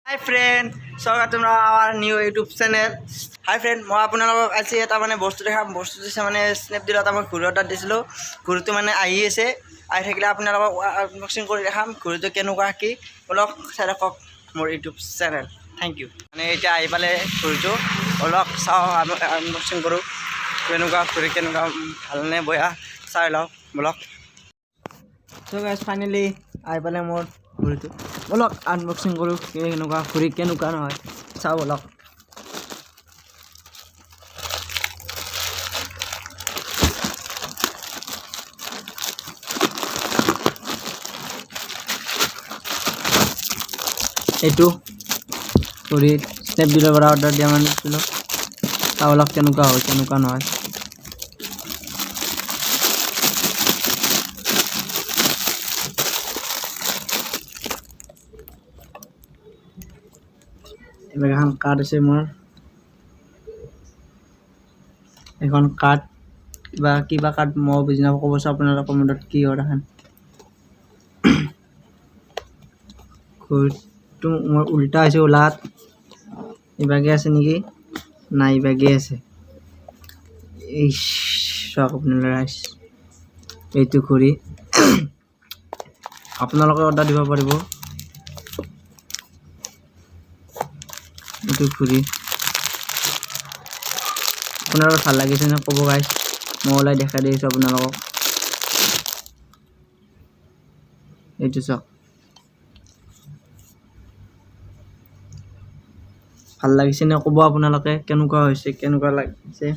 হাই friend, স্বাগতম আমাৰ new YouTube channel. হাই friend, মই আপোনালোকক আজি এটা বস্তু দেখাম। বস্তু দিছে স্নেপডিলত এটা মই ঘড়ী অৰ্ডাৰ দিছিলোঁ। ঘড়ীটো আহি আছে, আহি থাকিলে আপোনালোকক আনবক্সিং কৰি দেখাম। ঘড়ীটো কেনেকুৱা কি অলপ চাই ৰাখক মোৰ ইউটিউব চেনেল। Thank U. এতিয়া আহি পালে ঘড়ীটো অলপ চাওঁ, আনবক্সিং কৰোঁ। কেনেকুৱা ঘড়ী, কেনেকুৱা ভালনে বেয়া চাই লওঁ বলক। চ' গাইজ ফাইনেলি আহি পালে মোৰ ঘড়ীটো। বলক আনবক্সিং কৰোঁ, কেনেকুৱা ঘড়ী কেনেকুৱা নহয় চাওঁ বলক। এইটো ঘড়ী স্নেপডিলৰ পৰা অৰ্ডাৰ দিয়া আনিছিলোঁ। চাওঁ বলক কেনেকুৱা হয় কেনেকুৱা নহয়। এখন কাৰ্ড আছে মোৰ, এখন কাৰ্ড কিবা কাৰ্ড মই বুজি নাপাওঁ, ক'বচোন আপোনালোকৰ কমেণ্টত কি হয় এখন। ঘড়ীটো মোৰ উল্টা হৈছে, ওলাত ইভাগে আছে নেকি, নাই ইভাগে আছে। এই চাওক আপোনালোকে, এইটো ঘড়ী আপোনালোকে অৰ্ডাৰ দিব পাৰিব। এইটো ঘড়ী আপোনালোকৰ ভাল লাগিছে নে ক'ব গাইজ, মই ওলাই দেখাই দিছোঁ আপোনালোকক। এইটো চাওক, ভাল লাগিছে নে ক'ব আপোনালোকে, কেনেকুৱা হৈছে কেনেকুৱা লাগিছে।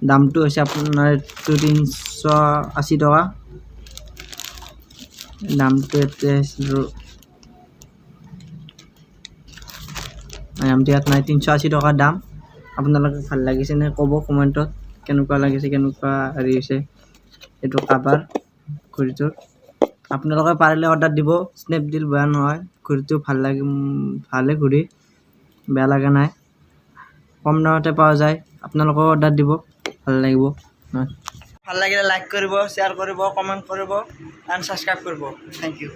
দামটো হৈছে আপোনাৰ 380 টকা। দামটো ইয়াত নাই, 380 টকা দাম। আপোনালোকে ভাল লাগিছে নে ক'ব কমেণ্টত, কেনেকুৱা লাগিছে কেনেকুৱা হেৰি হৈছে। এইটো কাভাৰ ঘড়ীটোৰ, আপোনালোকে পাৰিলে অৰ্ডাৰ দিব। স্নেপডিল বেয়া নহয়, ঘড়ীটো ভাল লাগে, ভালে ঘড়ী, বেয়া লগা নাই, কম দামতে পোৱা যায়। আপোনালোকেও অৰ্ডাৰ দিব, ভাল লাগিব। ভাল লাগিলে লাইক কৰিব, শ্বেয়াৰ কৰিব, কমেণ্ট কৰিব, এণ্ড ছাবস্ক্ৰাইব কৰিব। Thank U.